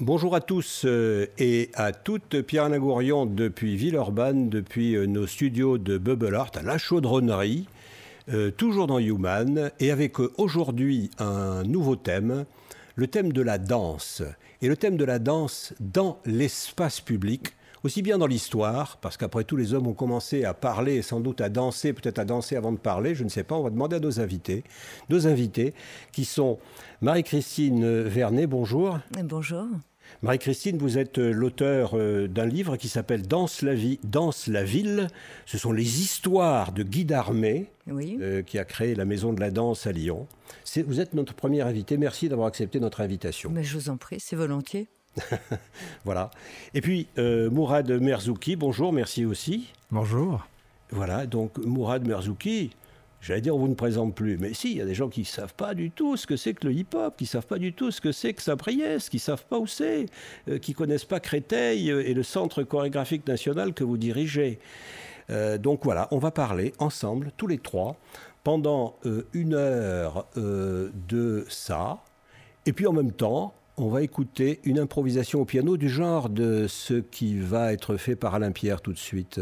Bonjour à tous et à toutes. Pierre Nagourian depuis Villeurbanne, depuis nos studios de Bubble Art à la Chaudronnerie, toujours dans Human, et avec aujourd'hui un nouveau thème, le thème de la danse. Et le thème de la danse dans l'espace public, aussi bien dans l'histoire, parce qu'après tout les hommes ont commencé à parler et sans doute à danser, peut-être à danser avant de parler, je ne sais pas, on va demander à nos invités qui sont Marie-Christine Vernet, bonjour. Bonjour. Marie-Christine, vous êtes l'auteur d'un livre qui s'appelle Danse la vie, danse la ville. Ce sont les histoires de Guy Darmé, oui. Qui a créé la Maison de la Danse à Lyon. Vous êtes notre première invitée. Merci d'avoir accepté notre invitation. Mais je vous en prie, c'est volontiers. Voilà. Et puis, Mourad Merzouki, bonjour, merci aussi. Bonjour. Voilà, donc Mourad Merzouki, j'allais dire on vous ne présente plus, mais si, il y a des gens qui ne savent pas du tout ce que c'est que le hip-hop, qui ne savent pas du tout ce que c'est que Saint-Priest, qui ne savent pas où c'est, qui ne connaissent pas Créteil et le Centre chorégraphique national que vous dirigez. Donc voilà, on va parler ensemble, tous les trois, pendant 1 heure de ça, et puis en même temps, on va écouter une improvisation au piano du genre de ce qui va être fait par Alain Pierre tout de suite.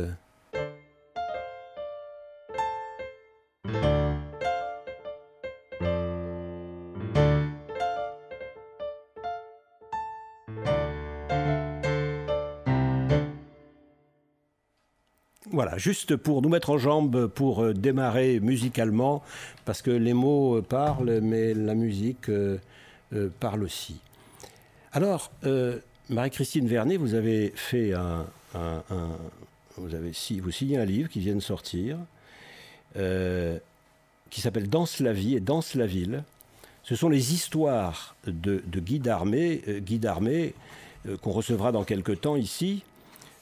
Voilà, juste pour nous mettre en jambe, pour démarrer musicalement, parce que les mots parlent, mais la musique parle aussi. Alors, Marie-Christine Vernet, vous avez fait vous signez un livre qui vient de sortir, qui s'appelle Danse la vie et danse la ville. Ce sont les histoires de Guy Darmé, qu'on recevra dans quelques temps ici.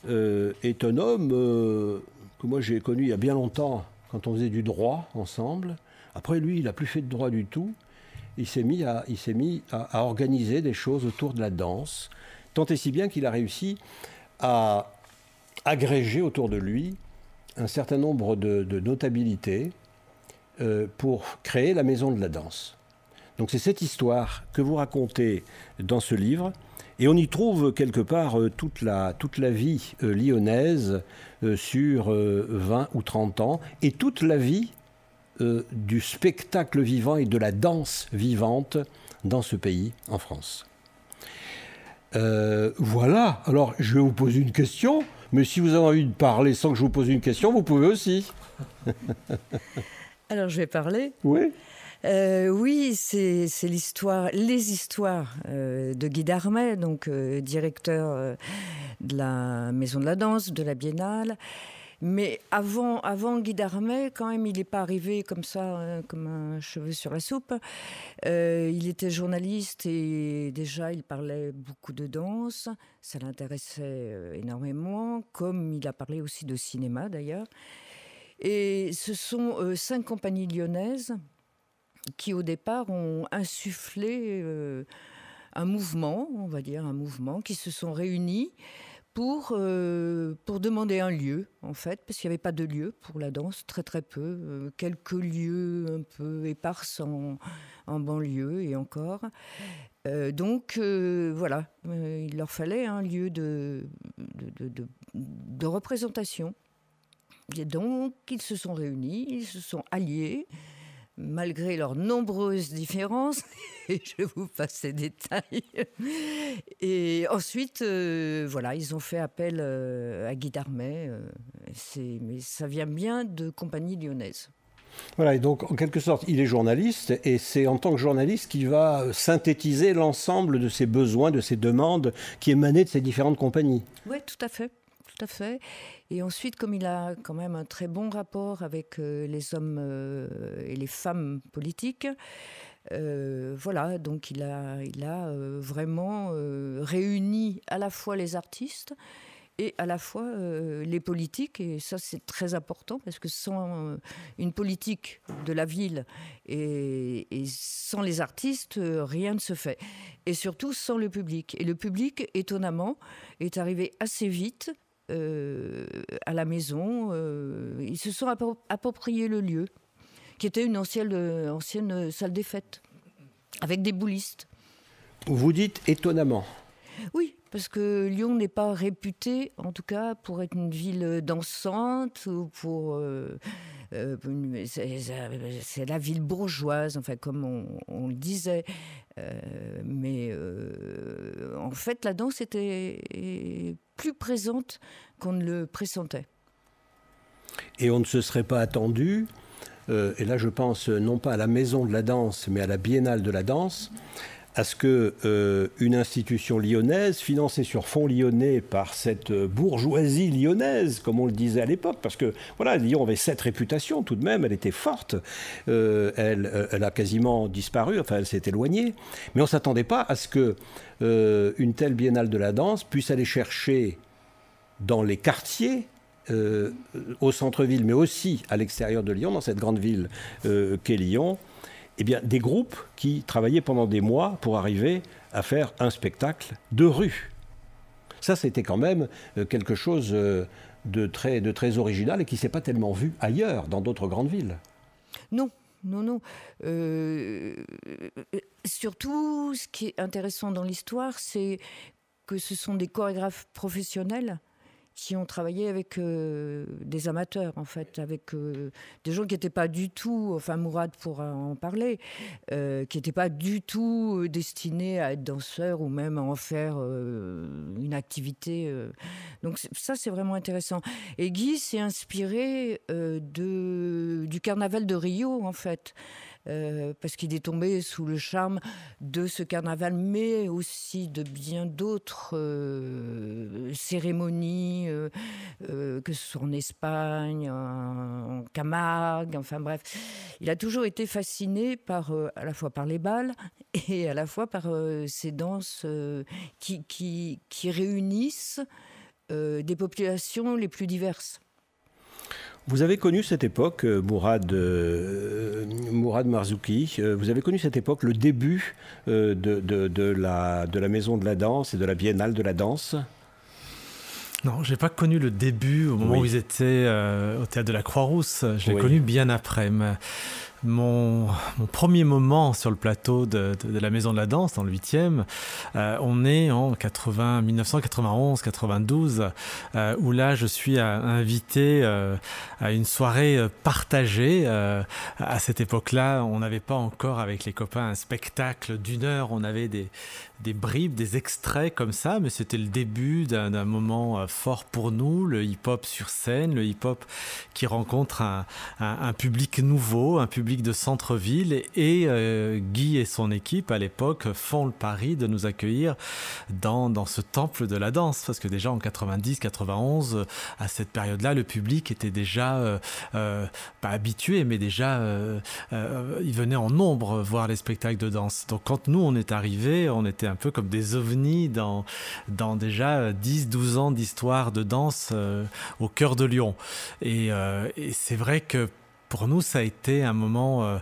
Est un homme que moi j'ai connu il y a bien longtemps, quand on faisait du droit ensemble. Après, lui, il n'a plus fait de droit du tout. Il s'est mis à organiser des choses autour de la danse, tant et si bien qu'il a réussi à agréger autour de lui un certain nombre de notabilités pour créer la Maison de la Danse. Donc c'est cette histoire que vous racontez dans ce livre. Et on y trouve quelque part toute la vie lyonnaise sur 20 ou 30 ans, et toute la vie du spectacle vivant et de la danse vivante dans ce pays, en France. Voilà, alors je vais vous poser une question, mais si vous avez envie de parler sans que je vous pose une question, vous pouvez aussi. Alors je vais parler. Oui. Oui, c'est les histoires de Guy Darmé, donc directeur de la Maison de la Danse, de la Biennale. Mais avant Guy Darmé, quand même, il n'est pas arrivé comme ça, comme un cheveu sur la soupe. Il était journaliste et déjà, il parlait beaucoup de danse. Ça l'intéressait énormément, comme il a parlé aussi de cinéma, d'ailleurs. Et ce sont 5 compagnies lyonnaises qui, au départ, ont insufflé un mouvement, on va dire un mouvement, qui se sont réunis pour demander un lieu, en fait, parce qu'il n'y avait pas de lieu pour la danse, très très peu, quelques lieux un peu éparses en banlieue et encore. Donc voilà, il leur fallait un lieu de représentation. Et donc ils se sont réunis, ils se sont alliés, malgré leurs nombreuses différences, et je vous passe ces détails. Et ensuite, voilà, ils ont fait appel à Guy Darmé, mais ça vient bien de compagnie lyonnaise. Voilà, et donc en quelque sorte, il est journaliste, et c'est en tant que journaliste qu'il va synthétiser l'ensemble de ses besoins, de ses demandes qui émanaient de ces différentes compagnies. Oui, tout à fait. Tout à fait. Et ensuite, comme il a quand même un très bon rapport avec les hommes et les femmes politiques, voilà, donc il a vraiment réuni à la fois les artistes et à la fois les politiques. Et ça, c'est très important, parce que sans une politique de la ville et sans les artistes, rien ne se fait. Et surtout sans le public. Et le public, étonnamment, est arrivé assez vite à la maison. Ils se sont approprié le lieu, qui était une ancienne salle des fêtes, avec des boulistes. Vous dites étonnamment. Oui, parce que Lyon n'est pas réputée, en tout cas, pour être une ville dansante ou pour... c'est la ville bourgeoise, enfin, comme on le disait. Mais en fait, la danse était plus présente qu'on ne le pressentait. Et on ne se serait pas attendu, et là je pense non pas à la Maison de la Danse, mais à la Biennale de la Danse, à ce qu'une institution lyonnaise, financée sur fonds lyonnais par cette bourgeoisie lyonnaise, comme on le disait à l'époque, parce que voilà, Lyon avait cette réputation tout de même, elle était forte, elle a quasiment disparu, enfin elle s'est éloignée, mais on ne s'attendait pas à ce qu'une telle Biennale de la Danse puisse aller chercher dans les quartiers, au centre-ville, mais aussi à l'extérieur de Lyon, dans cette grande ville qu'est Lyon, eh bien, des groupes qui travaillaient pendant des mois pour arriver à faire un spectacle de rue. Ça, c'était quand même quelque chose de très original et qui ne s'est pas tellement vu ailleurs, dans d'autres grandes villes. Non. Surtout, ce qui est intéressant dans l'histoire, c'est que ce sont des chorégraphes professionnels qui ont travaillé avec des amateurs, en fait, avec des gens qui n'étaient pas du tout, enfin Mourad pourra en parler, qui n'étaient pas du tout destinés à être danseurs ou même à en faire une activité. Donc ça, c'est vraiment intéressant. Et Guy s'est inspiré du carnaval de Rio, en fait. Parce qu'il est tombé sous le charme de ce carnaval, mais aussi de bien d'autres cérémonies, que ce soit en Espagne, en Camargue, enfin bref. Il a toujours été fasciné à la fois par les bals et à la fois par ces danses qui réunissent des populations les plus diverses. Vous avez connu cette époque, Mourad Marzouki, vous avez connu cette époque, le début de la Maison de la Danse et de la Biennale de la Danse? Non, je n'ai pas connu le début au moment où ils étaient au Théâtre de la Croix-Rousse. Je l'ai connu bien après. Mon premier moment sur le plateau de la Maison de la Danse, dans le 8e, on est en 1991-92, où là je suis invité à une soirée partagée. À cette époque-là, on n'avait pas encore avec les copains un spectacle d'1 heure, on avait des bribes, des extraits comme ça, mais c'était le début d'un moment fort pour nous, le hip-hop sur scène, le hip-hop qui rencontre un public nouveau, un public de centre-ville, et Guy et son équipe à l'époque font le pari de nous accueillir dans ce temple de la danse, parce que déjà en 90-91, à cette période-là, le public était déjà pas habitué, mais déjà il venait en nombre voir les spectacles de danse. Donc quand nous on est arrivés, on était un peu comme des ovnis dans déjà 10-12 ans d'histoire de danse au cœur de Lyon. Et c'est vrai que pour nous, ça a été un moment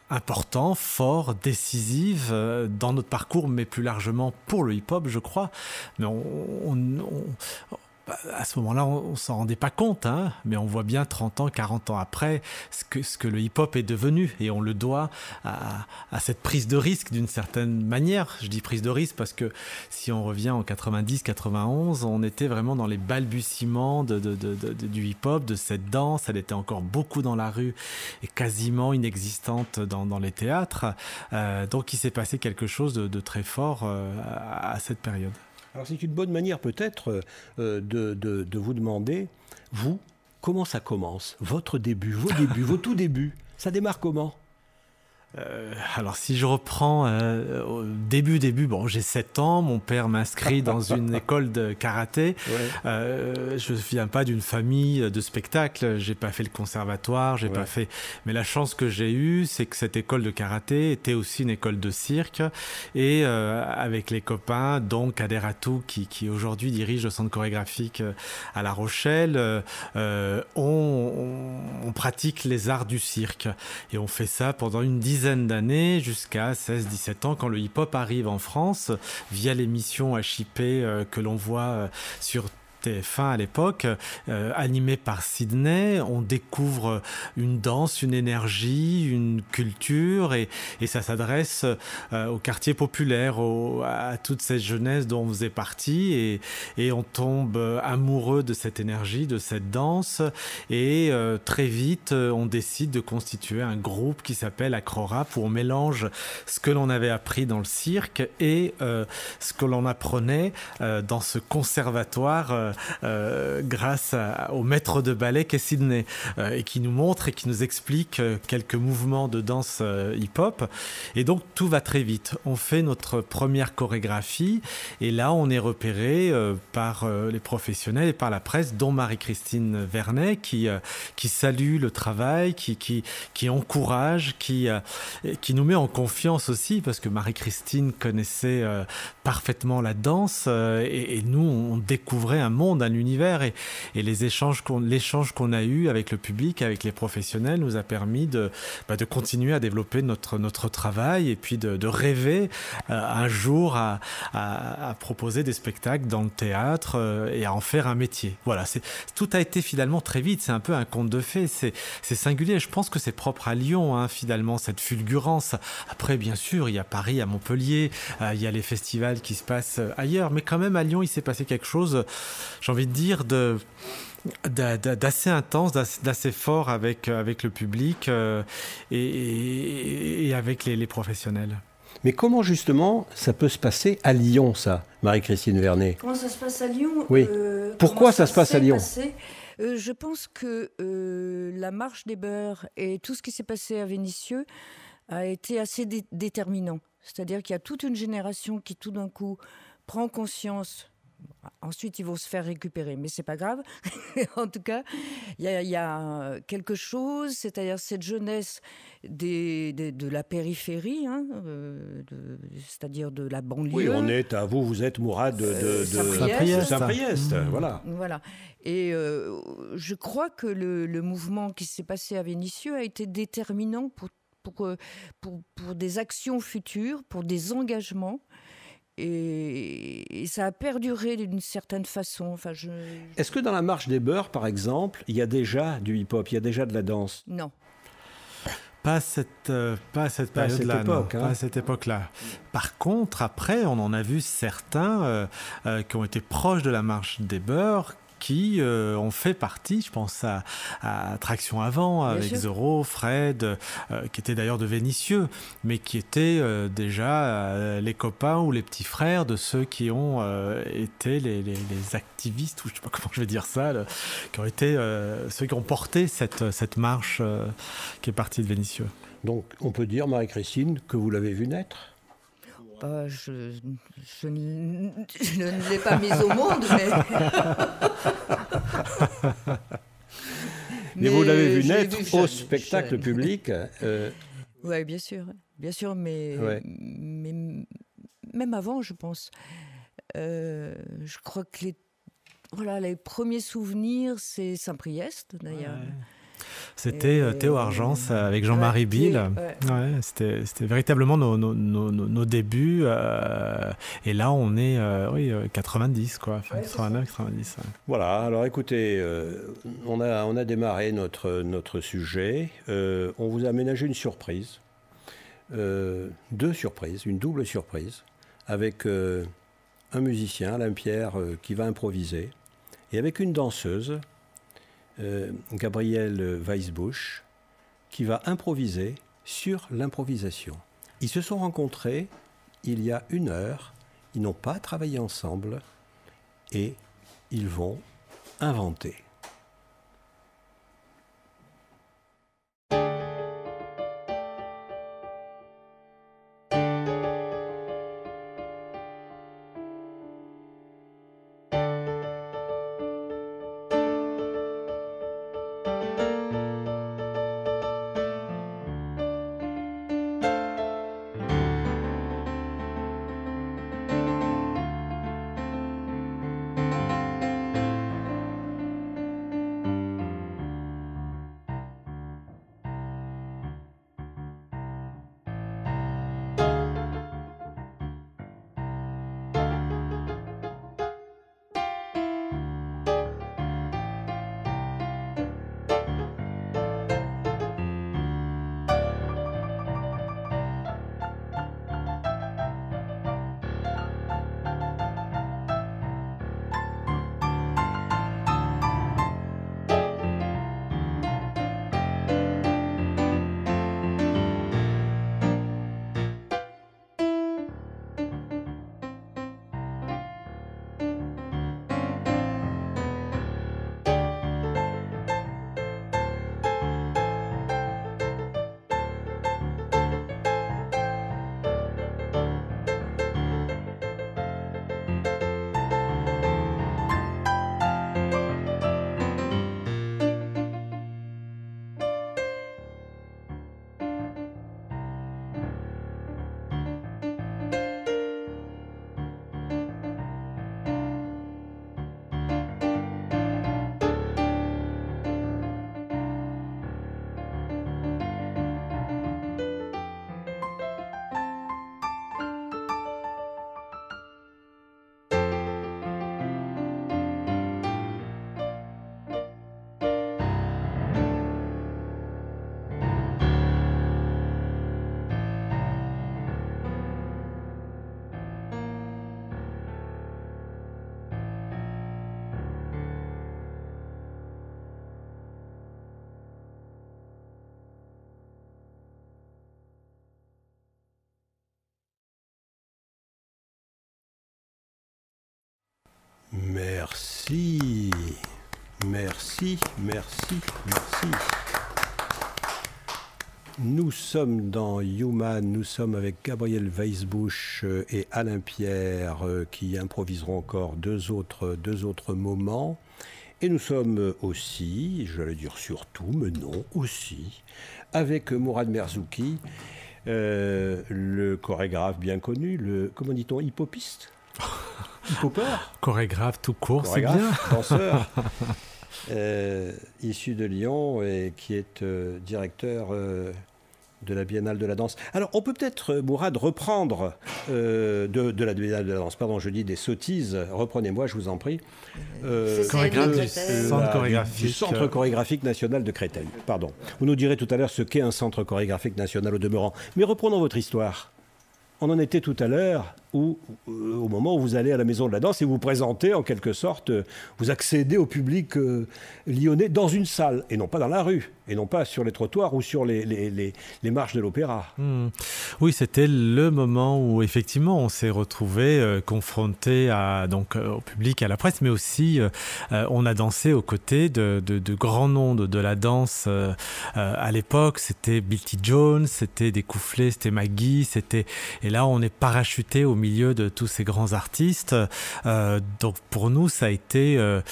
important, fort, décisif dans notre parcours, mais plus largement pour le hip-hop, je crois. Mais à ce moment-là, on ne s'en rendait pas compte, hein, mais on voit bien 30 ans, 40 ans après ce que le hip-hop est devenu, et on le doit à cette prise de risque d'une certaine manière. Je dis prise de risque parce que si on revient en 90-91, on était vraiment dans les balbutiements du hip-hop, de cette danse. Elle était encore beaucoup dans la rue et quasiment inexistante dans les théâtres. Donc il s'est passé quelque chose de très fort à cette période. Alors c'est une bonne manière peut-être de vous demander, vous, comment ça commence? Votre début, vos débuts, vos tout débuts, ça démarre comment? Alors si je reprends au début, bon, j'ai 7 ans, mon père m'inscrit dans une école de karaté. Je ne viens pas d'une famille de spectacle, j'ai pas fait le conservatoire, j'ai pas fait. Mais la chance que j'ai eue, c'est que cette école de karaté était aussi une école de cirque, et avec les copains, dont Kader Atou, qui aujourd'hui dirige le centre chorégraphique à La Rochelle, on pratique les arts du cirque, et on fait ça pendant une dizaine d'années, jusqu'à 16-17 ans, quand le hip-hop arrive en France, via l'émission HIP que l'on voit sur TF1 à l'époque, animé par Sydney. On découvre une danse, une énergie, une culture, et ça s'adresse au quartier populaire, à toute cette jeunesse dont on faisait partie, et on tombe amoureux de cette énergie, de cette danse, et très vite on décide de constituer un groupe qui s'appelle Acrorap, où on mélange ce que l'on avait appris dans le cirque et ce que l'on apprenait dans ce conservatoire grâce au maître de ballet qu'est Sydney, et qui nous montre et qui nous explique quelques mouvements de danse hip-hop. Et donc tout va très vite. On fait notre première chorégraphie, et là on est repéré par les professionnels et par la presse, dont Marie-Christine Vernet, qui salue le travail, qui encourage, qui nous met en confiance aussi, parce que Marie-Christine connaissait parfaitement la danse, et nous on découvrait un monde, un univers, et l'échange qu'on a eu avec le public, avec les professionnels, nous a permis de continuer à développer notre travail, et puis de rêver un jour à proposer des spectacles dans le théâtre et à en faire un métier. Voilà, tout a été finalement très vite, c'est un peu un conte de fées, c'est singulier. Je pense que c'est propre à Lyon, hein, finalement, cette fulgurance. Après, bien sûr, il y a Paris, à Montpellier, il y a les festivals qui se passent ailleurs, mais quand même à Lyon, il s'est passé quelque chose, j'ai envie de dire, d'assez intense, d'assez fort avec le public et avec les professionnels. Mais comment justement ça peut se passer à Lyon, ça, Marie-Christine Vernet? Comment ça se passe à Lyon? Oui. Pourquoi ça se passe à Lyon? Je pense que la marche des beurs et tout ce qui s'est passé à Vénissieux a été assez déterminant. C'est-à-dire qu'il y a toute une génération qui tout d'un coup prend conscience. Ensuite, ils vont se faire récupérer, mais c'est pas grave. En tout cas, il y a quelque chose, c'est-à-dire cette jeunesse de la périphérie, hein, c'est-à-dire de la banlieue. Oui, vous êtes Mourad de Saint-Priest, voilà. Voilà. Et je crois que le mouvement qui s'est passé à Vénissieux a été déterminant pour des actions futures, pour des engagements. Et ça a perduré d'une certaine façon. Enfin, Est-ce que dans la marche des beurs, par exemple, il y a déjà du hip-hop, il y a déjà de la danse? Non. Pas à cette période-là, pas à cette époque-là. Par contre, après, on en a vu certains qui ont été proches de la marche des beurs, qui ont fait partie, je pense à Traction Avant, avec Zoro, Fred, qui était d'ailleurs de Vénissieux, mais qui étaient déjà les copains ou les petits frères de ceux qui ont été les activistes, ou je ne sais pas comment je vais dire ça, qui ont été ceux qui ont porté cette marche qui est partie de Vénissieux. Donc on peut dire, Marie-Christine, que vous l'avez vu naître? Je ne l'ai pas mise au monde, mais vous l'avez vu naître au spectacle public. Oui, bien sûr, mais même avant, je pense. Je crois que les premiers souvenirs, c'est Saint-Priest, d'ailleurs. Ouais. C'était Théo Argence avec Jean-Marie Bill. Ouais, c'était véritablement nos débuts. Et là, on est 90, quoi. Enfin, 89, 90. Ouais. Voilà, alors écoutez, on a démarré notre sujet. On vous a aménagé une surprise. 2 surprises, une double surprise, avec un musicien, Alain Pierre, qui va improviser, et avec une danseuse, Gabrielle Weisbusch, qui va improviser sur l'improvisation. Ils se sont rencontrés il y a 1 heure, ils n'ont pas travaillé ensemble et ils vont inventer. Merci. Merci, merci, merci. Nous sommes dans Human, nous sommes avec Gabriel Weisbusch et Alain Pierre qui improviseront encore deux autres moments. Et nous sommes aussi, j'allais dire surtout, mais non, aussi, avec Mourad Merzouki, le chorégraphe bien connu, le, comment dit-on, hippopiste, hippopeur, chorégraphe tout court, c'est bien. Danseur, issu de Lyon et qui est directeur de la Biennale de la danse. Alors, on peut peut-être, Mourad, reprendre de la Biennale de la danse. Pardon, je dis des sottises. Reprenez-moi, je vous en prie. Chorégraphe du Centre chorégraphique national de Créteil. Pardon. Vous nous direz tout à l'heure ce qu'est un centre chorégraphique national au demeurant. Mais reprenons votre histoire. On en était tout à l'heure où, au moment où vous allez à la Maison de la Danse et vous présentez, en quelque sorte, vous accédez au public lyonnais dans une salle, et non pas dans la rue, et non pas sur les trottoirs ou sur les marches de l'Opéra. Oui, c'était le moment où, effectivement, on s'est retrouvés confrontés au public, à la presse, mais aussi, on a dansé aux côtés de grands noms de la danse. À l'époque, c'était Billy Jones, c'était Découfflé, c'était Maggie, et là, on est parachuté au milieu de tous ces grands artistes. Donc, pour nous, ça a été un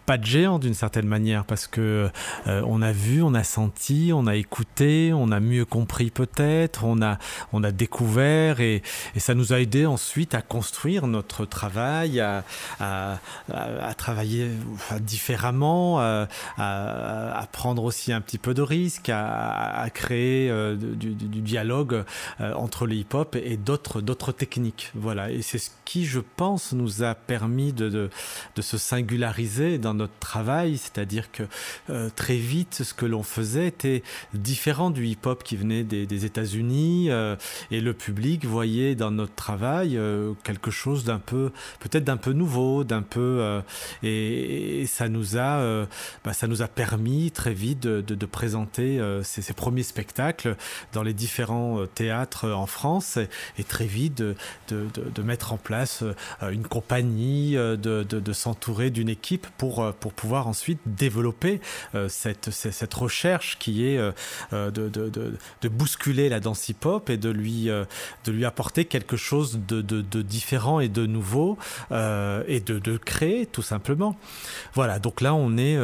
pas de géant d'une certaine manière, parce que on a vu, on a senti, on a écouté, on a mieux compris peut-être, on a découvert, et ça nous a aidé ensuite à construire notre travail, à travailler différemment, à prendre aussi un petit peu de risque, à créer du dialogue entre le hip-hop et d'autres techniques. Voilà, et c'est ce qui, je pense, nous a permis de se singulariser dans notre travail, c'est-à-dire que très vite, ce que l'on faisait était différent du hip-hop qui venait des États-Unis, et le public voyait dans notre travail quelque chose peut-être d'un peu nouveau, et ça nous a permis très vite de présenter ces premiers spectacles dans les différents théâtres en France, et très vite de mettre en place une compagnie, de s'entourer d'une équipe pour pouvoir ensuite développer cette recherche qui est de bousculer la danse hip-hop et de lui apporter quelque chose de différent et de nouveau, et de créer tout simplement. Voilà, donc là on est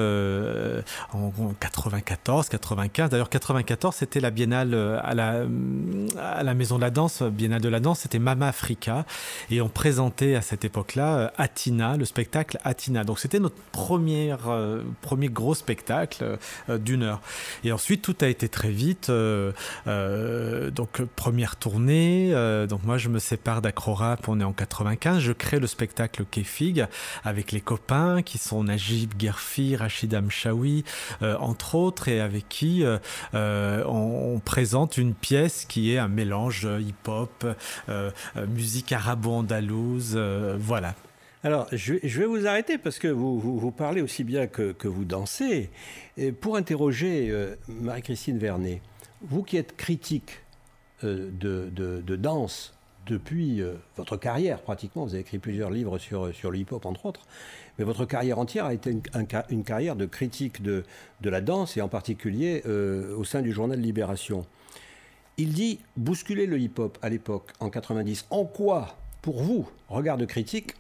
en 94, 95. D'ailleurs 94 c'était la biennale à la Maison de la Danse, Biennale de la Danse, c'était Mama Africa, et on présentait à cette époque-là Atina, le spectacle Atina. Donc c'était notre premier gros spectacle d'une heure. Et ensuite tout a été très vite. Donc première tournée. Donc moi je me sépare d'Acrorap, on est en 95. Je crée le spectacle Kefig avec les copains qui sont Najib Gerfi, Rachid Amchaoui, entre autres, et avec qui on présente une pièce qui est un mélange hip-hop, musique arabo-andalouse, voilà. Alors, je vais vous arrêter parce que vous parlez aussi bien que vous dansez. Et pour interroger Marie-Christine Vernet, vous qui êtes critique de danse depuis votre carrière pratiquement, vous avez écrit plusieurs livres sur le hip-hop entre autres, mais votre carrière entière a été une carrière de critique de la danse, et en particulier au sein du journal Libération. Il dit bousculer le hip-hop à l'époque, en 90. En quoi, pour vous, regard de critique,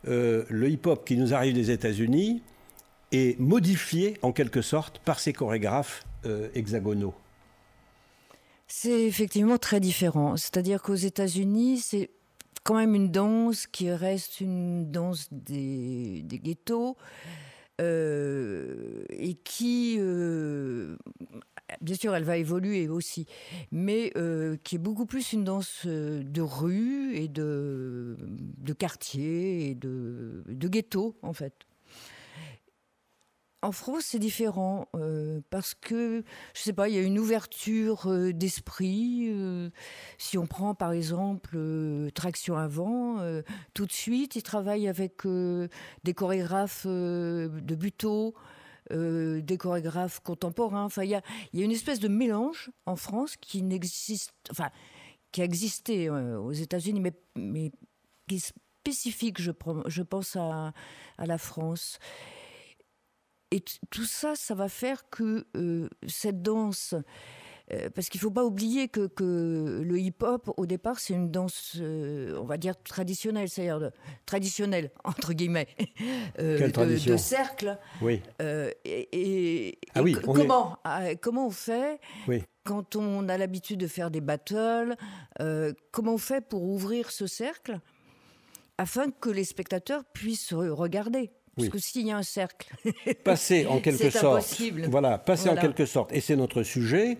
le hip-hop qui nous arrive des États-Unis est modifié en quelque sorte par ces chorégraphes hexagonaux? C'est effectivement très différent. C'est-à-dire qu'aux États-Unis, c'est quand même une danse qui reste une danse des ghettos, et qui, bien sûr, elle va évoluer aussi, mais qui est beaucoup plus une danse de rue et de quartier et de ghetto, en fait. En France, c'est différent parce que, je sais pas, il y a une ouverture d'esprit. Si on prend par exemple Traction Avant, tout de suite, ils travaillent avec des chorégraphes de Buteau, des chorégraphes contemporains. Enfin, il y a une espèce de mélange en France qui n'existe, enfin, qui a existé aux États-Unis, mais qui spécifique, je pense à la France. Et tout ça, ça va faire que cette danse... parce qu'il ne faut pas oublier que le hip-hop, au départ, c'est une danse, on va dire, traditionnelle, c'est-à-dire traditionnelle, entre guillemets, de cercle. Oui. Comment on fait quand on a l'habitude de faire des battles, comment on fait pour ouvrir ce cercle afin que les spectateurs puissent regarder? Parce que s'il y a un cercle, passer en quelque sorte. Impossible. Voilà, en quelque sorte. Et c'est notre sujet.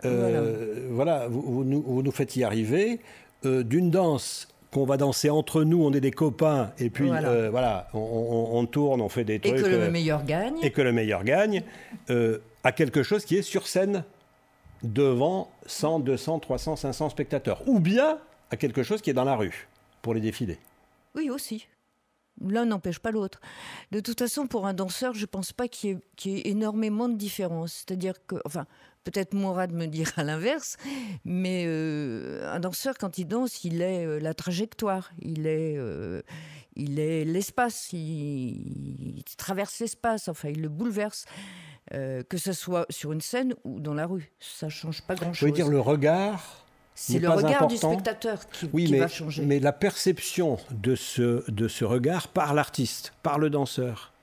Voilà, vous nous faites y arriver. D'une danse qu'on va danser entre nous, on est des copains, et puis on tourne, on fait des trucs. Et que le meilleur gagne. Et que le meilleur gagne, à quelque chose qui est sur scène, devant 100, 200, 300, 500 spectateurs. Ou bien à quelque chose qui est dans la rue, pour les défilés. Oui, aussi. L'un n'empêche pas l'autre. De toute façon, pour un danseur, je ne pense pas qu'il y ait énormément de différence. C'est-à-dire que, enfin, peut-être Mourad me dira l'inverse, mais un danseur, quand il danse, il est la trajectoire, il est l'espace, il traverse l'espace, enfin, il le bouleverse. Que ce soit sur une scène ou dans la rue, ça ne change pas grand-chose. Je veux dire, le regard... C'est le regard du spectateur qui va changer. Mais la perception de ce regard par l'artiste, par le danseur.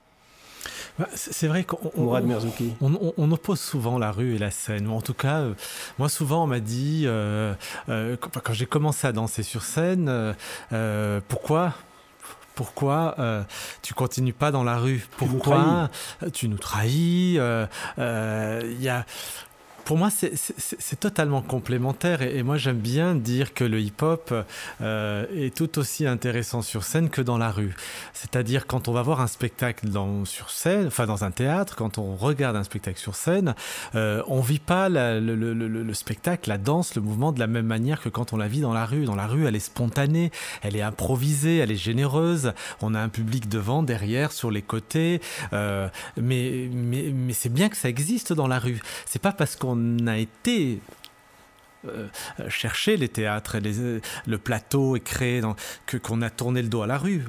C'est vrai Mourad Merzouki. On oppose souvent la rue et la scène. Ou en tout cas, moi souvent on m'a dit, quand j'ai commencé à danser sur scène, pourquoi tu continues pas dans la rue? Pourquoi tu nous trahis? Pour moi, c'est totalement complémentaire et moi, j'aime bien dire que le hip-hop est tout aussi intéressant sur scène que dans la rue. C'est-à-dire, quand on va voir un spectacle sur scène, enfin dans un théâtre, quand on regarde un spectacle sur scène, on vit pas le spectacle, la danse, le mouvement de la même manière que quand on la vit dans la rue. Dans la rue, elle est spontanée, elle est improvisée, elle est généreuse. On a un public devant, derrière, sur les côtés. Mais c'est bien que ça existe dans la rue. C'est pas parce qu'on a été chercher les théâtres et le plateau est créé qu'on a tourné le dos à la rue.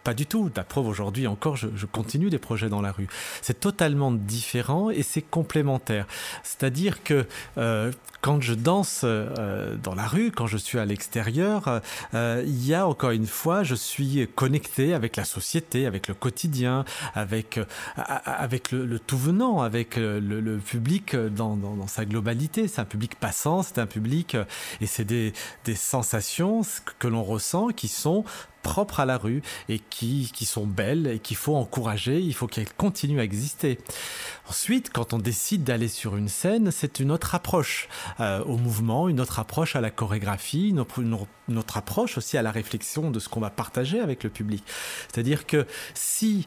Pas du tout. La preuve, aujourd'hui encore, je continue des projets dans la rue. C'est totalement différent et c'est complémentaire. C'est-à-dire que quand je danse dans la rue, quand je suis à l'extérieur, il y a encore une fois, je suis connecté avec la société, avec le quotidien, avec le tout venant, avec le public dans sa globalité. C'est un public passant, c'est un public et c'est des sensations que l'on ressent qui sont propres à la rue et qui sont belles et qu'il faut encourager, il faut qu'elles continuent à exister. Ensuite, quand on décide d'aller sur une scène, c'est une autre approche au mouvement, une autre approche à la chorégraphie, une autre approche aussi à la réflexion de ce qu'on va partager avec le public. C'est-à-dire que si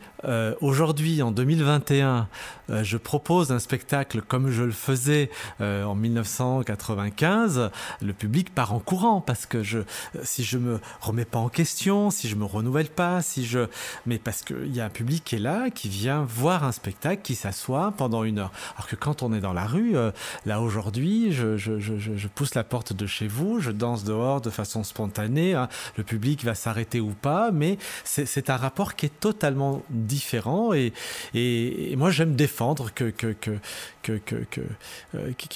aujourd'hui, en 2021, je propose un spectacle comme je le faisais en 1995, le public part en courant parce que si je me remets pas en question, si je me renouvelle pas, mais parce qu'il y a un public qui est là, qui vient voir un spectacle, qui s'assoit pendant 1 heure. Alors que quand on est dans la rue, là aujourd'hui, je pousse la porte de chez vous, je danse dehors de façon spontanée, hein, le public va s'arrêter ou pas, mais c'est un rapport qui est totalement différent et moi j'aime défendre qu'il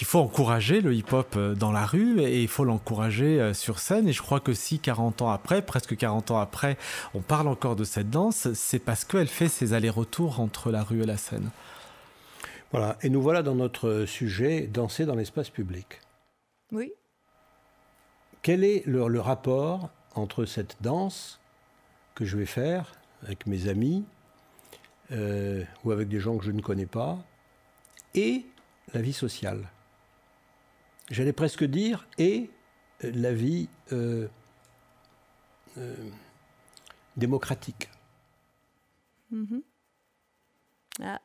faut encourager le hip-hop dans la rue et il faut l'encourager sur scène et je crois que si 40 ans après, presque 40 ans après, on parle encore de cette danse, c'est parce qu'elle fait ses allers-retours entre la rue et la scène. Voilà, et nous voilà dans notre sujet, danser dans l'espace public. Oui. Quel est le rapport entre cette danse que je vais faire avec mes amis ou avec des gens que je ne connais pas et la vie sociale? J'allais presque dire et la vie démocratique. Mm-hmm. Ah.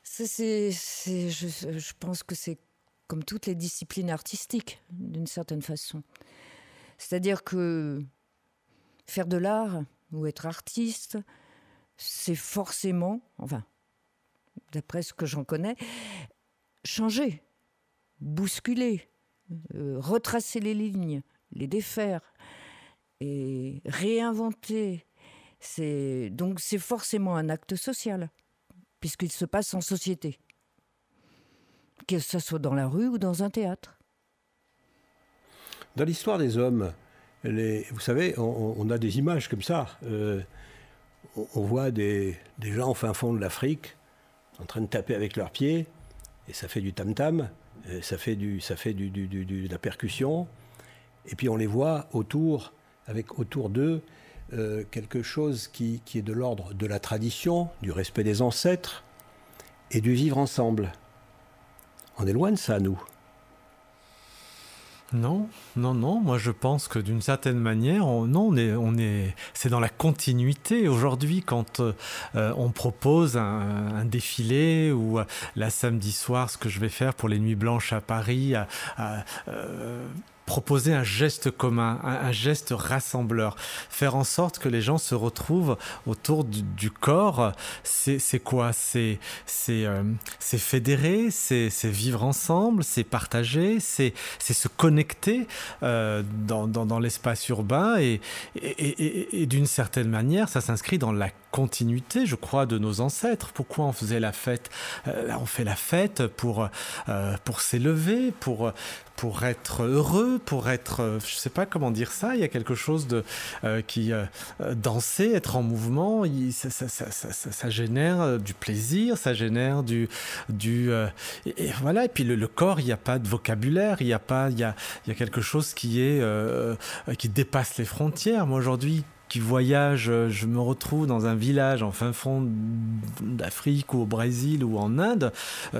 Je pense que c'est comme toutes les disciplines artistiques, d'une certaine façon. C'est-à-dire que faire de l'art ou être artiste, c'est forcément, enfin, d'après ce que j'en connais, changer, bousculer, retracer les lignes, les défaire. et réinventer. Donc c'est forcément un acte social, puisqu'il se passe en société, que ce soit dans la rue ou dans un théâtre. Dans l'histoire des hommes, vous savez, on a des images comme ça. On voit des gens au fin fond de l'Afrique en train de taper avec leurs pieds, et ça fait du tam-tam, ça fait de la percussion, et puis on les voit autour d'eux, quelque chose qui est de l'ordre de la tradition, du respect des ancêtres, et du vivre ensemble. On est loin de ça, nous. Non. Moi, je pense que d'une certaine manière, c'est dans la continuité. Aujourd'hui, quand on propose un défilé ou la samedi soir, ce que je vais faire pour les Nuits Blanches à Paris, proposer un geste commun, un geste rassembleur, faire en sorte que les gens se retrouvent autour du corps, c'est quoi ? C'est fédérer, c'est vivre ensemble, c'est partager, c'est se connecter dans l'espace urbain et d'une certaine manière, ça s'inscrit dans la continuité, je crois, de nos ancêtres. Pourquoi on faisait la fête ? On fait la fête pour s'élever, pour être heureux, pour être, je sais pas comment dire ça, il y a quelque chose qui danser, être en mouvement, ça génère du plaisir, ça génère et voilà. Et puis le corps, il n'y a pas de vocabulaire, il y a quelque chose qui dépasse les frontières. Moi aujourd'hui, qui voyage, je me retrouve dans un village en fin fond d'Afrique ou au Brésil ou en Inde,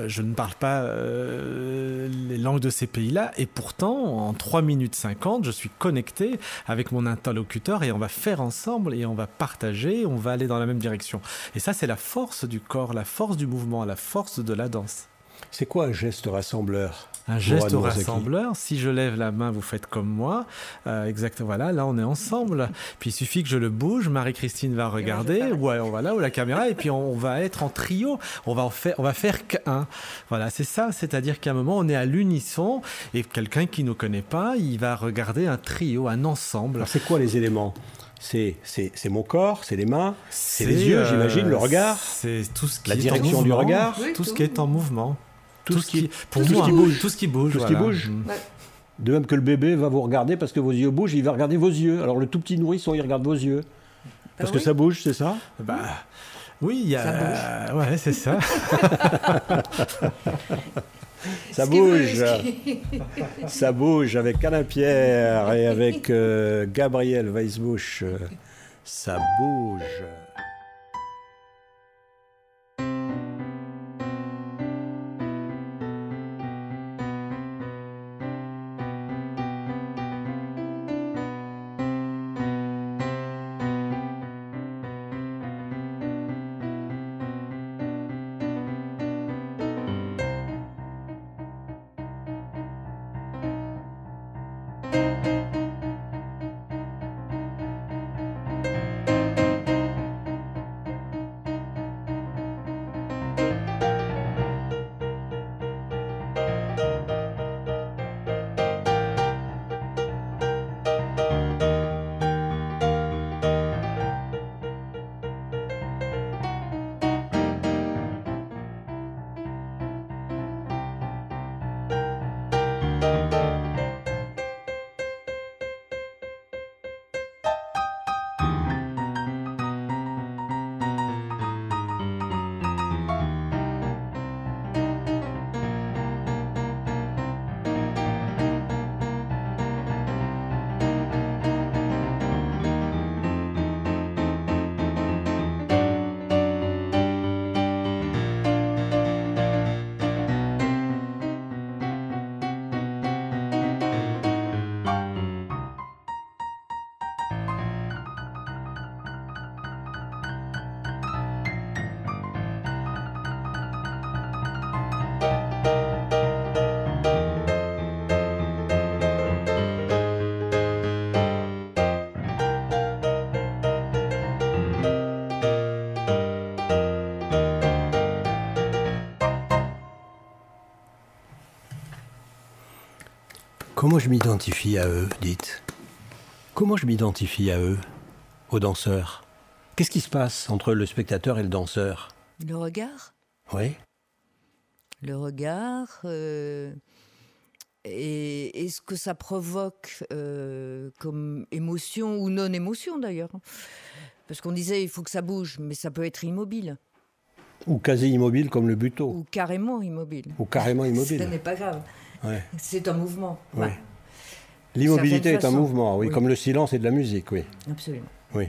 je ne parle pas les langues de ces pays-là, et pourtant, en 3 minutes 50, je suis connecté avec mon interlocuteur et on va faire ensemble et on va partager, on va aller dans la même direction. Et ça, c'est la force du corps, la force du mouvement, la force de la danse. C'est quoi un geste rassembleur ? Un geste rassembleur, si je lève la main, vous faites comme moi. Exactement, voilà, là on est ensemble. Puis il suffit que je le bouge, Marie-Christine va regarder, ou la caméra, et puis on va être en trio, on va faire qu'un. Voilà, c'est ça, c'est-à-dire qu'à un moment on est à l'unisson, et quelqu'un qui ne nous connaît pas, il va regarder un trio, un ensemble. Alors c'est quoi les éléments ? C'est mon corps, c'est les mains, c'est les yeux, j'imagine, le regard, c'est tout ce qui la direction du regard, tout ce qui est en mouvement. Tout ce qui bouge. Ouais. De même que le bébé va vous regarder parce que vos yeux bougent, il va regarder vos yeux. Alors le tout petit nourrisson, il regarde vos yeux. Parce que ça bouge, c'est ça ? Oui, il y a... Ça bouge. Ouais, c'est ça. Ça bouge. Ça bouge avec Alain Pierre et avec Gabriel Weisbusch. Ça bouge. Comment je m'identifie à eux, dites ? Comment je m'identifie à eux, aux danseurs? Qu'est-ce qui se passe entre le spectateur et le danseur? Le regard. Oui. Le regard et ce que ça provoque comme émotion ou non-émotion d'ailleurs. Parce qu'on disait il faut que ça bouge, mais ça peut être immobile. Ou quasi immobile comme le buto. Ou carrément immobile. Ou carrément immobile. Ce n'est pas grave. Ouais. C'est un mouvement. Oui. Ouais. L'immobilité est un façon. mouvement, oui, Oui. comme le silence est de la musique, oui. Absolument. Oui.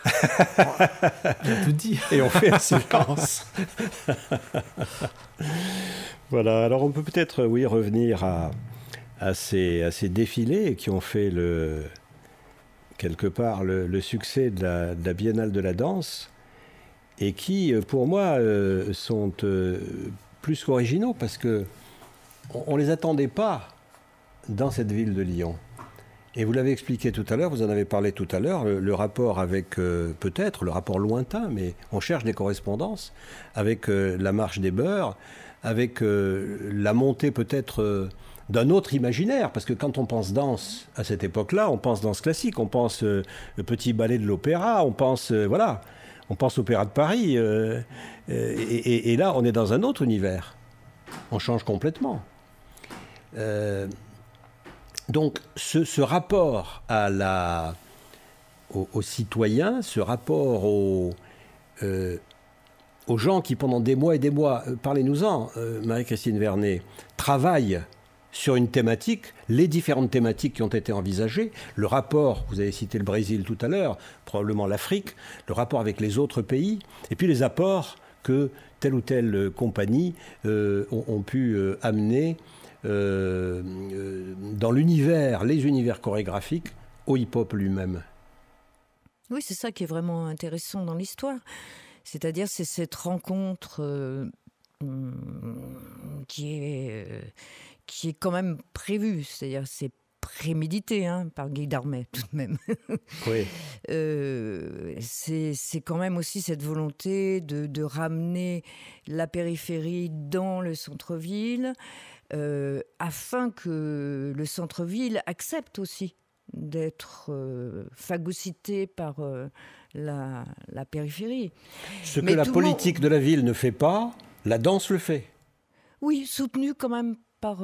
Il a tout dit. Et on fait un silence. Voilà, alors on peut peut-être, oui, revenir à ces défilés qui ont fait quelque part le succès de la Biennale de la danse et qui, pour moi, sont plus qu'originaux parce que on les attendait pas dans cette ville de Lyon. Et vous l'avez expliqué tout à l'heure, vous en avez parlé tout à l'heure, le rapport avec, peut-être, le rapport lointain, mais on cherche des correspondances, avec la marche des beurs, avec la montée peut-être d'un autre imaginaire, parce que quand on pense danse à cette époque-là, on pense danse classique, on pense le petit ballet de l'opéra, on pense, voilà, on pense Opéra de Paris, et là on est dans un autre univers. On change complètement. Donc ce rapport aux citoyens, ce rapport aux gens qui pendant des mois et des mois, parlez-nous-en, Marie-Christine Vernet, travaillent sur une thématique, les différentes thématiques qui ont été envisagées, le rapport, vous avez cité le Brésil tout à l'heure, probablement l'Afrique, le rapport avec les autres pays, et puis les apports que telle ou telle compagnie ont pu amener dans l'univers, les univers chorégraphiques, au hip-hop lui-même. Oui, c'est ça qui est vraiment intéressant dans l'histoire. C'est-à-dire, c'est cette rencontre qui est quand même prévue. C'est-à-dire, c'est prémédité par Guy Darmet, tout de même. Oui. C'est quand même aussi cette volonté de ramener la périphérie dans le centre-ville, afin que le centre-ville accepte aussi d'être phagocyté par la périphérie. Ce que la politique de la ville ne fait pas, la danse le fait. Oui, soutenu quand même par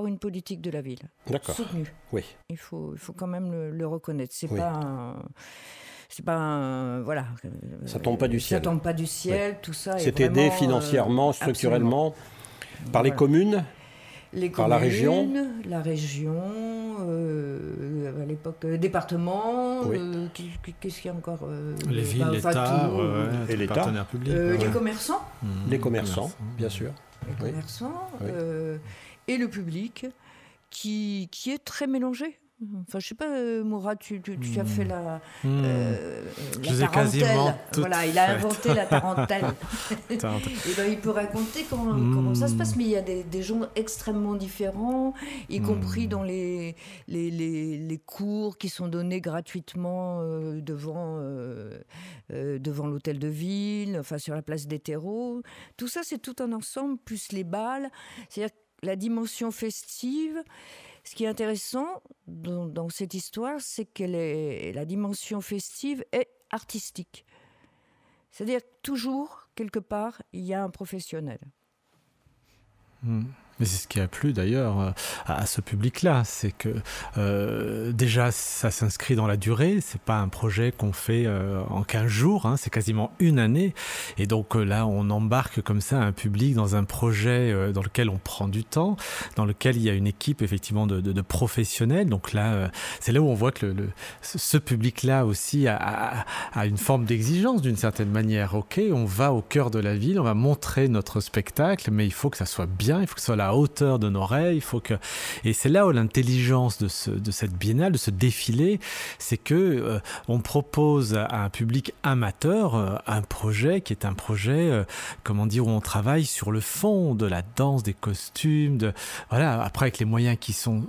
une politique de la ville. D'accord. Soutenu. Oui. Il faut quand même le reconnaître. C'est Oui. pas un voilà. Ça tombe pas du ciel. Ça tombe pas du ciel, Oui. tout ça. C'est aidé financièrement, structurellement, par les communes. Par la région, à l'époque, département, oui. Qu'est-ce qu'il y a encore les villes, l'État, et l'État, partenaires publics. les commerçants. Les commerçants, bien sûr. Les commerçants Oui. et le public qui est très mélangé. Enfin, je sais pas, Mourad, tu as fait la tarentelle. Quasiment voilà, il a inventé la tarentelle. Et ben, il peut raconter comment ça se passe, mais il y a des gens extrêmement différents, y compris dans les cours qui sont donnés gratuitement devant l'hôtel de ville, enfin sur la place des terreaux. Tout ça, c'est tout un ensemble, plus les bals. C'est-à-dire la dimension festive. Ce qui est intéressant dans cette histoire, c'est que la dimension festive est artistique. C'est-à-dire que toujours, quelque part, il y a un professionnel. Mais c'est ce qui a plu d'ailleurs à ce public-là, c'est que déjà ça s'inscrit dans la durée, c'est pas un projet qu'on fait en 15 jours, c'est quasiment une année, et donc là on embarque comme ça un public dans un projet dans lequel on prend du temps, dans lequel il y a une équipe effectivement de professionnels, donc là c'est là où on voit que ce public-là aussi a une forme d'exigence d'une certaine manière. Ok, on va au cœur de la ville, on va montrer notre spectacle, mais il faut que ça soit bien, il faut que ça soit à la hauteur de nos rêves, et c'est là où l'intelligence de cette biennale, de ce défilé, c'est que on propose à un public amateur un projet qui est un projet, comment dire, où on travaille sur le fond de la danse, des costumes, voilà, après avec les moyens qui sont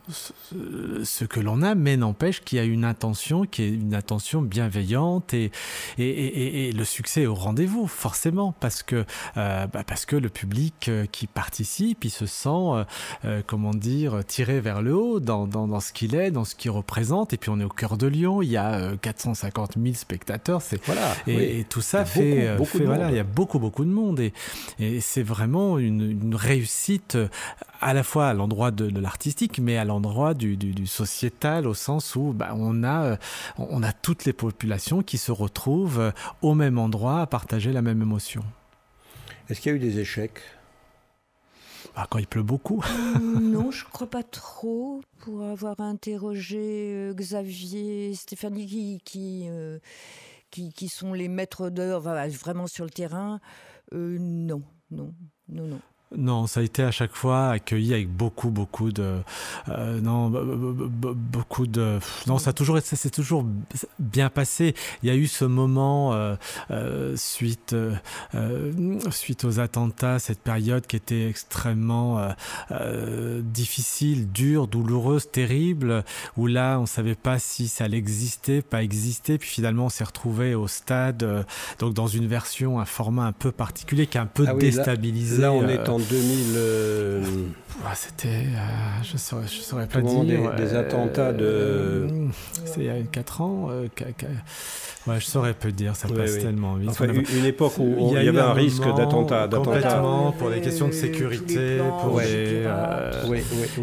ceux que l'on a, mais n'empêche qu'il y a une intention qui est une intention bienveillante et le succès est au rendez-vous forcément parce que le public qui participe, il se sent sent, tiré vers le haut dans ce qu'il est, dans ce qu'il représente. Et puis on est au cœur de Lyon, il y a 450 000 spectateurs. Et tout ça fait il y a beaucoup de monde. Et c'est vraiment une réussite à la fois à l'endroit de l'artistique, mais à l'endroit du sociétal, au sens où on a toutes les populations qui se retrouvent au même endroit à partager la même émotion. Est-ce qu'il y a eu des échecs ? Quand il pleut beaucoup. Non, je ne crois pas trop. Pour avoir interrogé Xavier, Stéphanie, qui sont les maîtres d'œuvre vraiment sur le terrain, non. Non, ça a été à chaque fois accueilli avec beaucoup de ça s'est toujours bien passé. Il y a eu ce moment suite aux attentats, cette période qui était extrêmement difficile, dure, douloureuse, terrible, où là on savait pas si ça allait exister, pas exister, puis finalement on s'est retrouvé au stade, donc dans une version, un format un peu particulier qui a un peu déstabilisé. Là on est en 2000. C'était, je saurais pas dire. Des attentats de. C'est il y a 4 ans. Je saurais peu dire, ça passe tellement vite. Enfin, une époque où il y avait un risque d'attentat. Complètement, pour des questions de sécurité.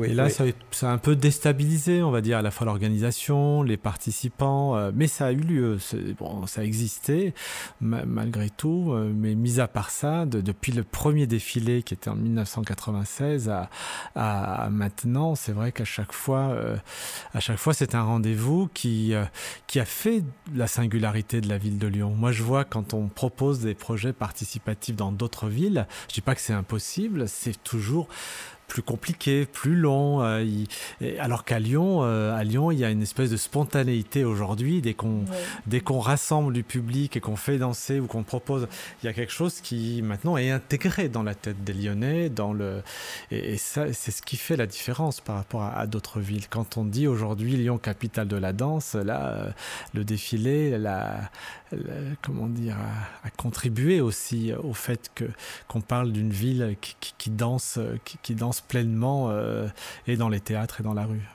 Et là, ça a un peu déstabilisé, on va dire, à la fois l'organisation, les participants. Mais ça a eu lieu. Ça a existé, malgré tout. Mais mis à part ça, depuis le premier défilé qui était en 1996 à maintenant, c'est vrai qu'à chaque fois, c'est un rendez-vous qui a fait la singularité de la ville de Lyon. Moi, je vois quand on propose des projets participatifs dans d'autres villes, je dis pas que c'est impossible, c'est toujours plus compliqué, plus long. Alors qu'à Lyon, il y a une espèce de spontanéité aujourd'hui. Dès qu'on rassemble du public et qu'on fait danser ou qu'on propose, il y a quelque chose qui maintenant est intégré dans la tête des Lyonnais. Et ça, c'est ce qui fait la différence par rapport à d'autres villes. Quand on dit aujourd'hui Lyon, capitale de la danse, là, le défilé, a contribué aussi au fait qu'on parle d'une ville qui danse pleinement et dans les théâtres et dans la rue.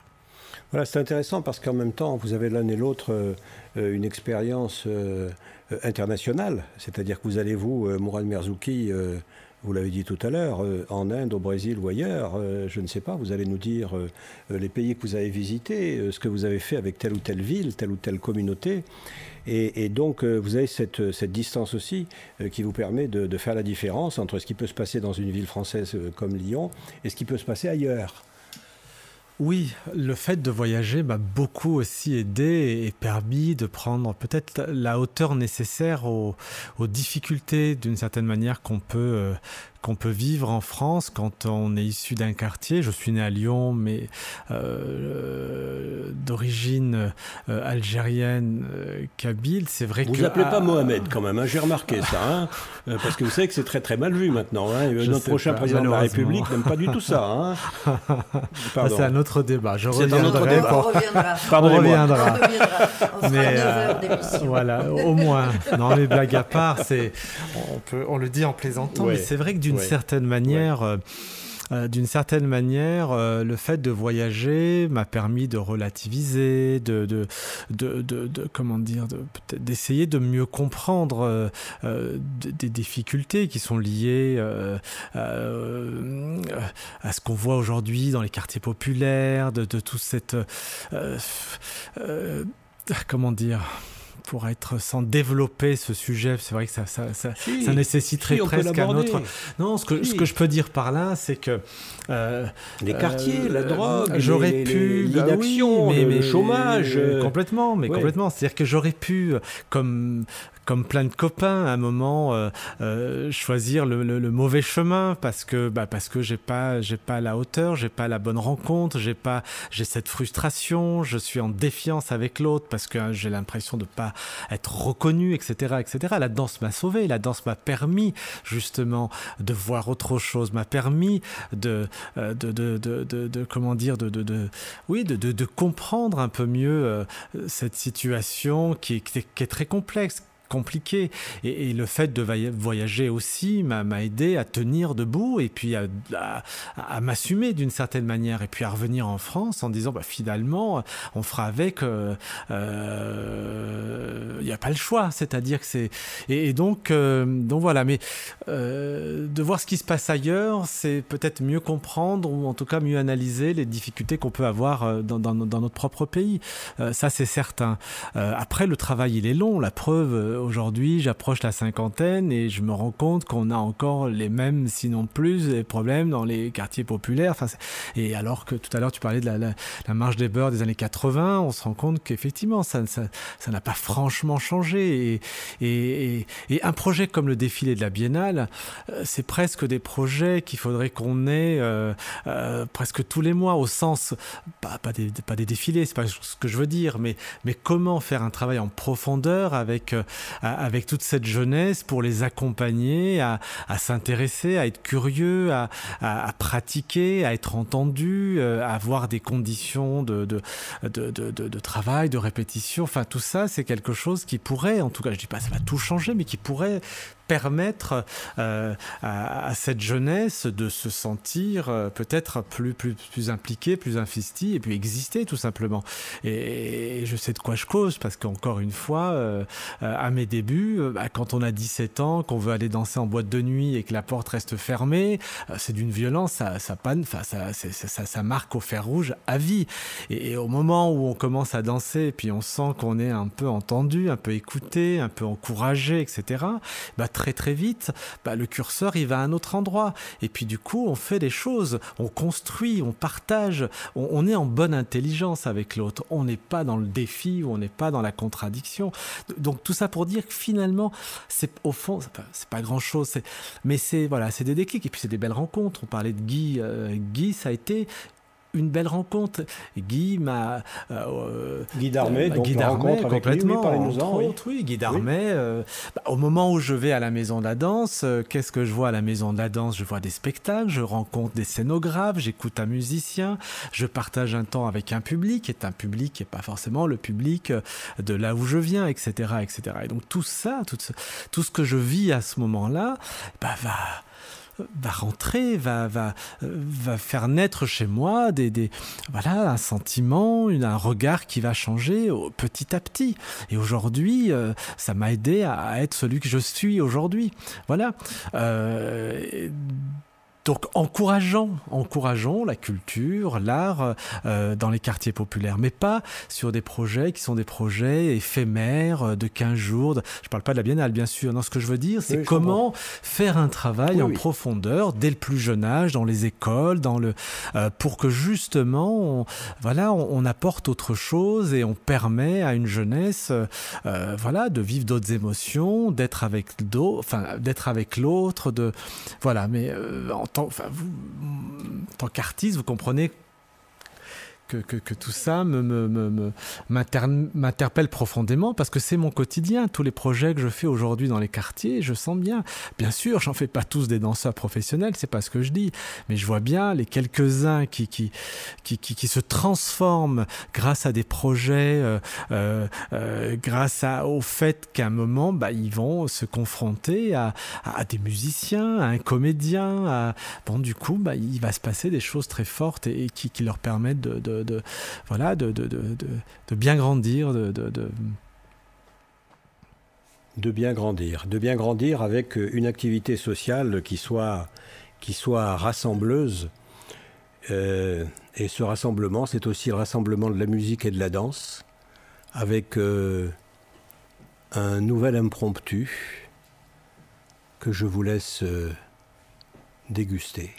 Voilà, c'est intéressant parce qu'en même temps, vous avez l'un et l'autre une expérience internationale, c'est-à-dire que vous allez, Mourad Merzouki, vous l'avez dit tout à l'heure, en Inde, au Brésil ou ailleurs, je ne sais pas, vous allez nous dire les pays que vous avez visités, ce que vous avez fait avec telle ou telle ville, telle ou telle communauté. Et donc, vous avez cette distance aussi qui vous permet de faire la différence entre ce qui peut se passer dans une ville française comme Lyon et ce qui peut se passer ailleurs. Oui, le fait de voyager m'a beaucoup aussi aidé et permis de prendre peut-être la hauteur nécessaire aux difficultés d'une certaine manière qu'on peut vivre en France quand on est issu d'un quartier. Je suis né à Lyon, mais d'origine algérienne, kabyle. C'est vrai vous appelez pas Mohamed quand même, hein, j'ai remarqué ça, parce que vous savez que c'est très très mal vu maintenant. Notre prochain président de la République n'aime pas du tout ça. Hein. Pardon. C'est un autre débat. C'est un autre débat. On reviendra. Pardonnez-moi. On fera 9 heures d'émission. Voilà, au moins. Non, les blagues à part, on le dit en plaisantant, mais c'est vrai que d'une certaine manière, le fait de voyager m'a permis de relativiser, peut-être d'essayer de mieux comprendre des difficultés qui sont liées à ce qu'on voit aujourd'hui dans les quartiers populaires, de toute cette pour sans développer ce sujet, c'est vrai que ça nécessiterait presque un autre. Non, ce que je peux dire par là, c'est que les quartiers, la drogue, l'inaction, le chômage, complètement. C'est-à-dire que j'aurais pu, comme plein de copains, à un moment choisir le mauvais chemin parce que j'ai pas la hauteur, j'ai pas la bonne rencontre, j'ai cette frustration, je suis en défiance avec l'autre parce que j'ai l'impression de pas être reconnu, etc. La danse m'a sauvé, la danse m'a permis justement de voir autre chose, m'a permis de comprendre un peu mieux cette situation qui est très complexe, compliqué. Et le fait de voyager aussi m'a aidé à tenir debout et puis à m'assumer d'une certaine manière. Et puis à revenir en France en disant, finalement, on fera avec. Il n'y a pas le choix. C'est-à-dire que c'est... Et donc voilà. Mais de voir ce qui se passe ailleurs, c'est peut-être mieux comprendre ou en tout cas mieux analyser les difficultés qu'on peut avoir dans notre propre pays. Ça, c'est certain. Après, le travail, il est long. La preuve, aujourd'hui, j'approche la cinquantaine et je me rends compte qu'on a encore les mêmes, sinon plus, les problèmes dans les quartiers populaires. Et alors que tout à l'heure, tu parlais de la marche des beurs des années 80, on se rend compte qu'effectivement, ça n'a pas franchement changé. Et un projet comme le défilé de la Biennale, c'est presque des projets qu'il faudrait qu'on ait presque tous les mois, au sens, pas des défilés, c'est pas ce que je veux dire, mais comment faire un travail en profondeur avec toute cette jeunesse pour les accompagner à s'intéresser, à être curieux, à pratiquer, à être entendu, à avoir des conditions de travail, de répétition. Enfin, tout ça, c'est quelque chose qui pourrait, en tout cas, je dis pas ça va tout changer, mais qui pourrait permettre à cette jeunesse de se sentir peut-être plus impliquée, plus investie et puis exister tout simplement. Et je sais de quoi je cause parce qu'encore une fois, à mes débuts, quand on a 17 ans, qu'on veut aller danser en boîte de nuit et que la porte reste fermée, c'est d'une violence, ça marque au fer rouge à vie. Et au moment où on commence à danser, puis on sent qu'on est un peu entendu, un peu écouté, un peu encouragé, etc., très très vite, le curseur il va à un autre endroit. Et puis du coup, on fait des choses, on construit, on partage, on est en bonne intelligence avec l'autre. On n'est pas dans le défi ou on n'est pas dans la contradiction. Donc tout ça pour dire que finalement, c'est au fond, c'est pas grand chose. Mais c'est des déclics. Et puis c'est des belles rencontres. On parlait de Guy. Guy, ça a été une belle rencontre. Guy m'a... Guy Darmé, donc Guy la rencontre avec lui, parlez-nous-en. Oui, Guy Darmé. Au moment où je vais à la Maison de la Danse, qu'est-ce que je vois à la Maison de la Danse? Je vois des spectacles, je rencontre des scénographes, j'écoute un musicien, je partage un temps avec un public, qui est un public qui n'est pas forcément le public de là où je viens, etc. etc. Et donc tout ça, tout ce que je vis à ce moment-là, va rentrer, va faire naître chez moi un sentiment, un regard qui va changer petit à petit. Et aujourd'hui, ça m'a aidé à être celui que je suis aujourd'hui. Voilà. Donc encourageons la culture, l'art dans les quartiers populaires, mais pas sur des projets qui sont des projets éphémères de 15 jours. Je parle pas de la Biennale, bien sûr. Non, ce que je veux dire, c'est comment faire un travail en profondeur dès le plus jeune âge, dans les écoles, pour que justement, on apporte autre chose et on permet à une jeunesse, de vivre d'autres émotions, d'être avec l'autre, mais en tant qu'artiste, vous comprenez que tout ça m'interpelle profondément parce que c'est mon quotidien. Tous les projets que je fais aujourd'hui dans les quartiers, je sens bien. Bien sûr, j'en fais pas tous des danseurs professionnels, c'est pas ce que je dis, mais je vois bien les quelques-uns qui se transforment grâce à des projets, grâce au fait qu'à un moment, ils vont se confronter à des musiciens, à un comédien. Du coup, il va se passer des choses très fortes et qui leur permettent de bien grandir, de bien grandir avec une activité sociale qui soit rassembleuse. Et ce rassemblement, c'est aussi le rassemblement de la musique et de la danse, avec un nouvel impromptu que je vous laisse déguster.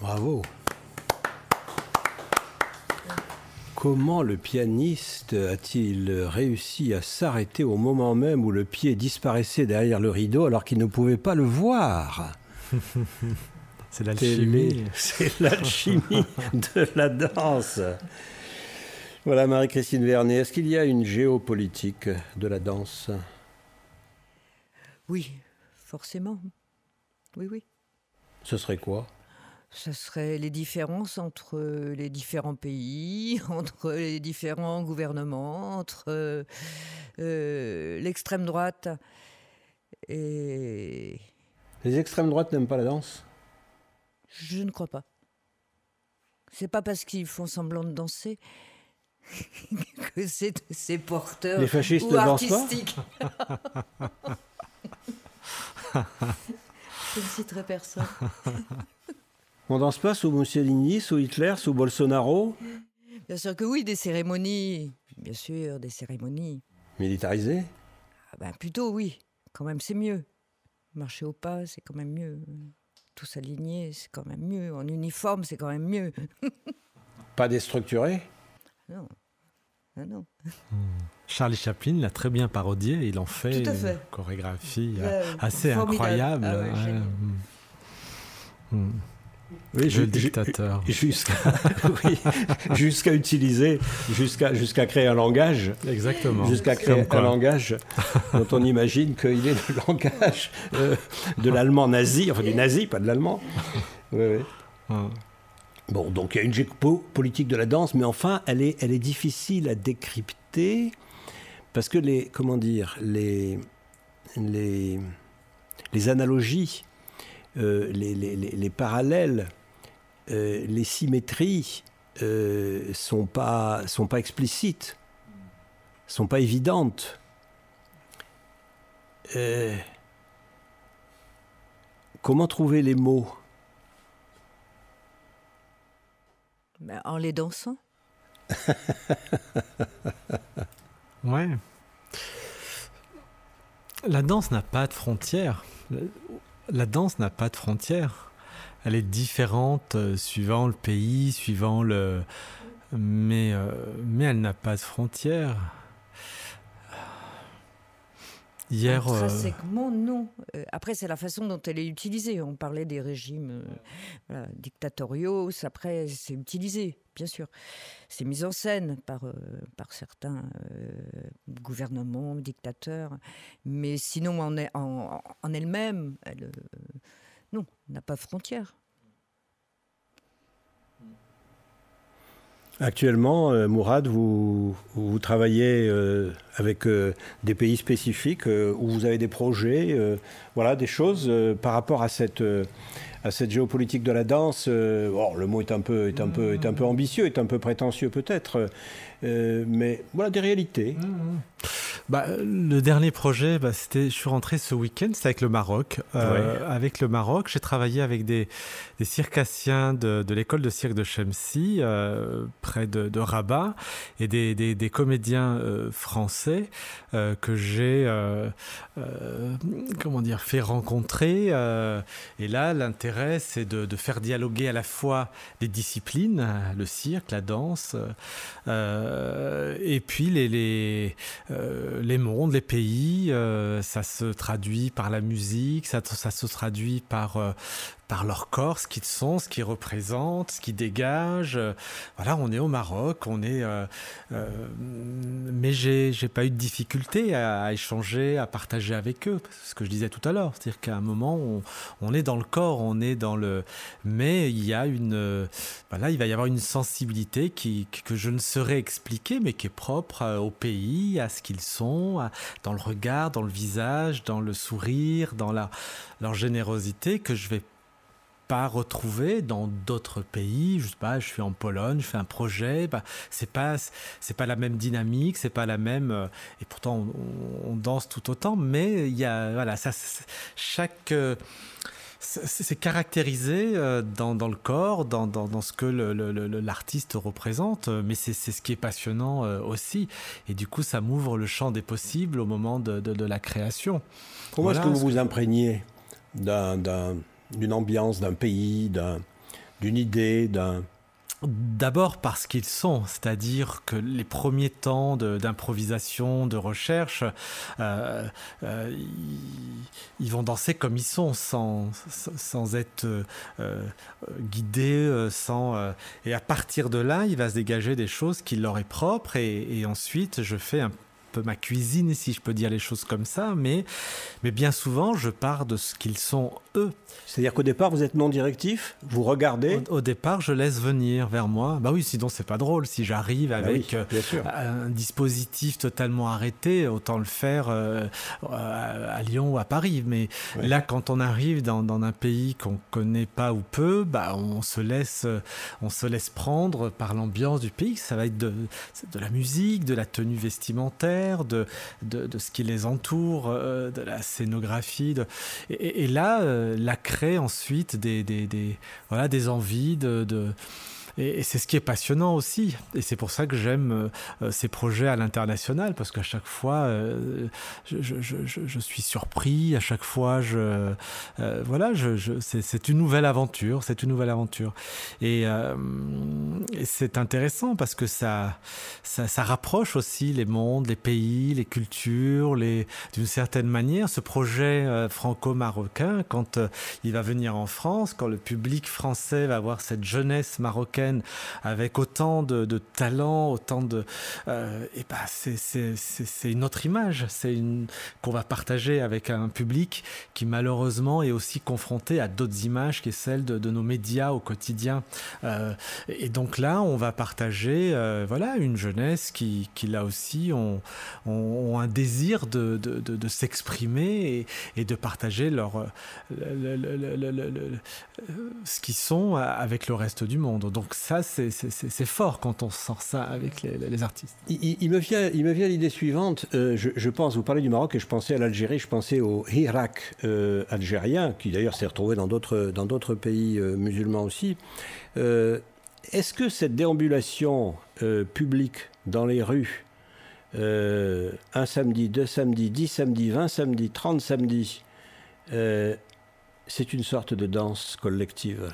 Bravo. Comment le pianiste a-t-il réussi à s'arrêter au moment même où le pied disparaissait derrière le rideau alors qu'il ne pouvait pas le voir? C'est l'alchimie. C'est l'alchimie de la danse. Voilà, Marie-Christine Vernet, est-ce qu'il y a une géopolitique de la danse? Oui, forcément. Oui. Ce serait quoi? Ça serait les différences entre les différents pays, entre les différents gouvernements, entre l'extrême droite et... Les extrêmes droites n'aiment pas la danse? Je ne crois pas. C'est pas parce qu'ils font semblant de danser que c'est porteur les fascistes ou ne dansent artistique. Je ne citerai personne. On danse pas sous Mussolini, sous Hitler, sous Bolsonaro? Bien sûr que oui, des cérémonies. Bien sûr, des cérémonies. Militarisées? Plutôt oui. Quand même, c'est mieux. Marcher au pas, c'est quand même mieux. Tous alignés, c'est quand même mieux. En uniforme, c'est quand même mieux. Pas déstructurés? Non. Non. Charlie Chaplin l'a très bien parodié. Il en fait, Tout à fait. une chorégraphie assez formidable. incroyable. Oui, le dictateur. Jusqu'à utiliser, jusqu'à créer un langage. Exactement. Jusqu'à créer un langage dont on imagine qu'il est le langage de l'allemand nazi, enfin du nazi, pas de l'allemand. Oui. Bon, donc il y a une géopolitique de la danse, mais enfin, elle est difficile à décrypter parce que les analogies, les parallèles, les symétries sont pas explicites, sont pas évidentes. Comment trouver les mots? En les dansant. Ouais. La danse n'a pas de frontières. La danse n'a pas de frontières. Elle est différente suivant le pays, suivant le... Mais elle n'a pas de frontières. Hier... Intrinsèquement, non. Après, c'est la façon dont elle est utilisée. On parlait des régimes dictatoriaux. Après, c'est utilisé, bien sûr. C'est mis en scène par certains gouvernements, dictateurs. Mais sinon, en elle-même, non, n'a pas de frontières. Actuellement, Mourad, vous travaillez avec des pays spécifiques où vous avez des projets, des choses par rapport à cette géopolitique de la danse. Le mot est un peu ambitieux, est un peu prétentieux peut-être, mais voilà des réalités. Le dernier projet, je suis rentré ce week-end, c'était avec le Maroc. Avec le Maroc, j'ai travaillé avec des circassiens de l'école de cirque de Chemsi, près de Rabat, et des comédiens français que j'ai fait rencontrer. Et là, l'intérêt, c'est de faire dialoguer à la fois les disciplines, le cirque, la danse, et puis les mondes, les pays. Ça se traduit par la musique, ça se traduit par leur corps, ce qu'ils sont, ce qu'ils représentent, ce qu'ils dégagent. On est au Maroc, mais j'ai pas eu de difficulté à échanger, à partager avec eux. Ce que je disais tout à l'heure, c'est-à-dire qu'à un moment, on est dans le corps, on est dans le... Mais il y a il va y avoir une sensibilité que je ne saurais expliquer, mais qui est propre au pays, à ce qu'ils sont, dans le regard, dans le visage, dans le sourire, dans leur générosité, que je vais pas retrouver dans d'autres pays. Je sais pas, je suis en Pologne, je fais un projet, c'est pas la même dynamique, c'est pas la même, et pourtant on danse tout autant, mais il y a c'est caractérisé dans le corps, dans ce que l'artiste représente, mais c'est ce qui est passionnant aussi, et du coup ça m'ouvre le champ des possibles au moment de la création. Comment est-ce que vous vous imprégnez d'une ambiance, d'un pays, d'une idée, d'un... D'abord parce qu'ils sont, c'est-à-dire que les premiers temps d'improvisation, de recherche, ils vont danser comme ils sont, sans être guidés, et à partir de là, il va se dégager des choses qui leur est propre, et ensuite je fais un peu ma cuisine, si je peux dire les choses comme ça, mais bien souvent, je pars de ce qu'ils sont eux. C'est-à-dire qu'au départ, vous êtes non directif, vous regardez. Au départ, je laisse venir vers moi. Bah oui, sinon c'est pas drôle. Si j'arrive avec un dispositif totalement arrêté, autant le faire à Lyon ou à Paris. Mais là, quand on arrive dans un pays qu'on connaît pas ou peu, bah on se laisse prendre par l'ambiance du pays. Ça va être de la musique, de la tenue vestimentaire, de ce qui les entoure, de la scénographie. Et là, la crée ensuite des envies et c'est ce qui est passionnant aussi. Et c'est pour ça que j'aime ces projets à l'international, parce qu'à chaque fois, je suis surpris. À chaque fois, c'est une nouvelle aventure. C'est une nouvelle aventure. Et c'est intéressant parce que ça rapproche aussi les mondes, les pays, les cultures, d'une certaine manière. Ce projet franco-marocain, quand il va venir en France, quand le public français va voir cette jeunesse marocaine avec autant de talent, autant de... c'est une autre image, qu'on va partager avec un public qui malheureusement est aussi confronté à d'autres images, qui est celle de nos médias au quotidien. Et donc là, on va partager une jeunesse qui là aussi ont un désir de s'exprimer et de partager ce qu'ils sont avec le reste du monde. Donc ça, c'est fort quand on sort ça avec les artistes. Il me vient l'idée suivante. Je pense, vous parlez du Maroc et je pensais à l'Algérie, je pensais au Hirak algérien, qui d'ailleurs s'est retrouvé dans d'autres pays musulmans aussi. Est-ce que cette déambulation publique dans les rues, un samedi, 2 samedis, 10 samedis, 20 samedis, 30 samedis, c'est une sorte de danse collective?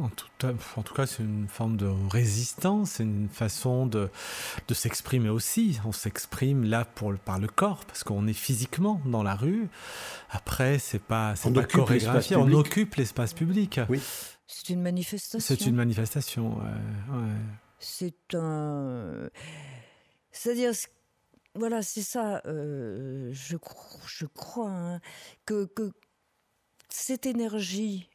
En tout cas, c'est une forme de résistance, c'est une façon de s'exprimer aussi. On s'exprime là par le corps, parce qu'on est physiquement dans la rue. Après, c'est pas chorégraphié, on occupe l'espace public. Oui. C'est une manifestation. C'est une manifestation, C'est-à-dire, voilà, c'est ça. Je crois que cette énergie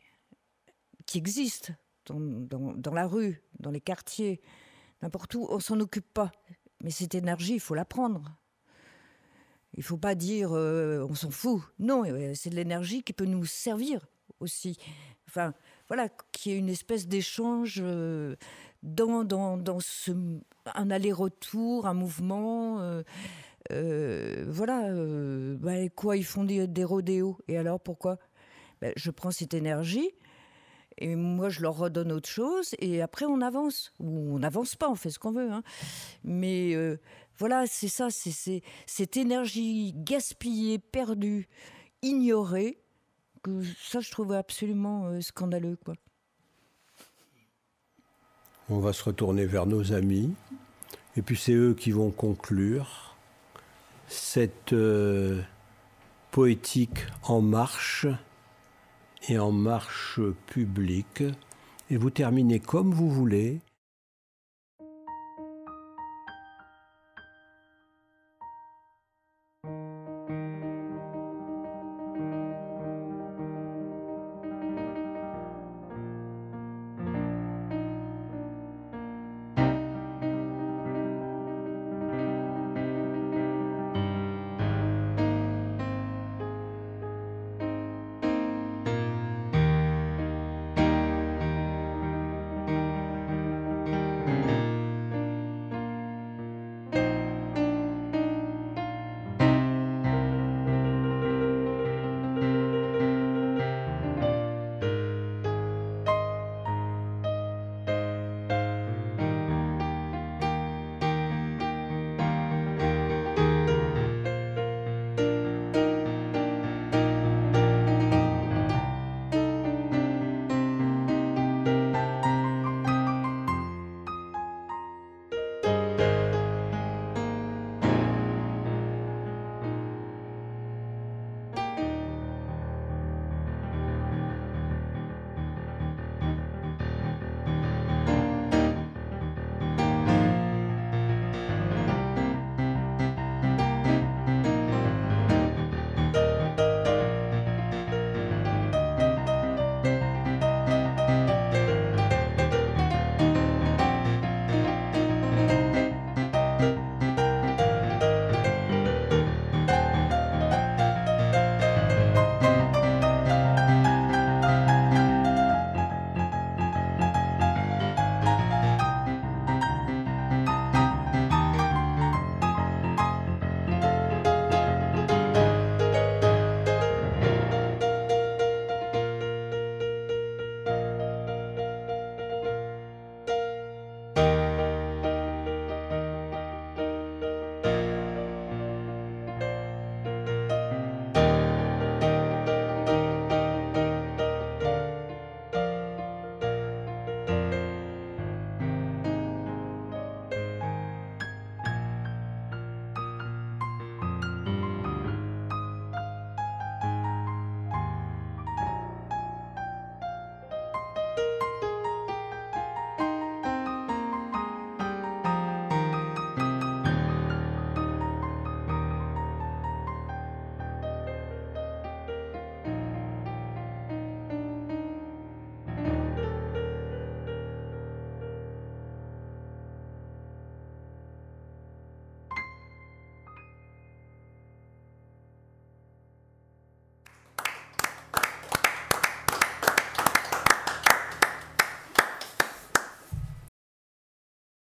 qui existe dans la rue, dans les quartiers, n'importe où, on s'en occupe pas. Mais cette énergie, il faut la prendre. Il faut pas dire on s'en fout. Non, c'est de l'énergie qui peut nous servir aussi. Enfin, voilà, qu'il y ait une espèce d'échange dans un aller-retour, un mouvement. Quoi, ils font des rodéos. Et alors, pourquoi ? Je prends cette énergie. Et moi, je leur redonne autre chose, et après, on avance. Ou on n'avance pas, on fait ce qu'on veut. Hein. Mais voilà, c'est ça, c'est cette énergie gaspillée, perdue, ignorée, que ça, je trouve absolument scandaleux, quoi. On va se retourner vers nos amis, et puis c'est eux qui vont conclure cette poétique en marche, et en marche publique, et vous terminez comme vous voulez.